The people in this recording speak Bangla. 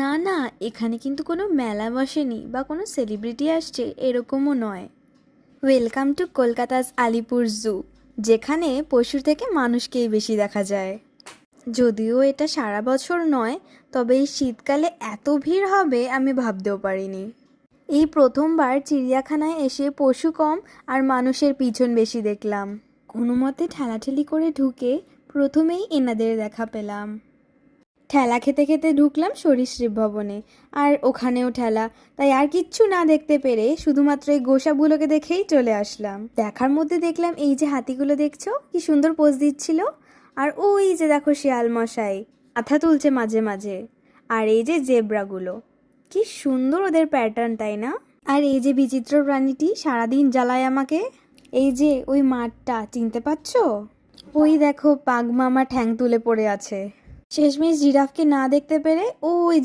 না না, এখানে কিন্তু কোনো মেলা বসেনি বা কোনো সেলিব্রিটি আসছে এরকমও নয়। ওয়েলকাম টু কলকাতাস আলিপুর জু, যেখানে পশুর থেকে মানুষকেই বেশি দেখা যায়। যদিও এটা সারা বছর নয়, তবে এই শীতকালে এত ভিড় হবে আমি ভাবতেও পারিনি। এই প্রথমবার চিড়িয়াখানায় এসে পশু কম আর মানুষের পিছন বেশি দেখলাম। কোনো মতে ঠেলাঠেলি করে ঢুকে প্রথমেই এনাদের দেখা পেলাম। ঠেলা খেতে খেতে ঢুকলাম সরীসৃপ ভবনে, আর ওখানেও ঠেলা, তাই আর কিচ্ছু না দেখতে পেরে শুধুমাত্র এই গোসাপগুলোকে দেখেই চলে আসলাম। দেখার মধ্যে দেখলাম এই যে হাতিগুলো দেখছো কি সুন্দর পোজ দিচ্ছিল, আর ওই যে দেখো শিয়াল মশাই মাথা তুলছে মাঝে মাঝে, আর এই যে জেব্রাগুলো, কি সুন্দর ওদের প্যাটার্ন, তাই না? আর এই যে বিচিত্র প্রাণীটি সারাদিন জ্বালায় আমাকে, এই যে ওই মাঠটা চিনতে পারছো? ওই দেখো পাগ মামা ঠ্যাং তুলে পড়ে আছে। শেষমেশ জিরাফকে না দেখতে পেরে ওই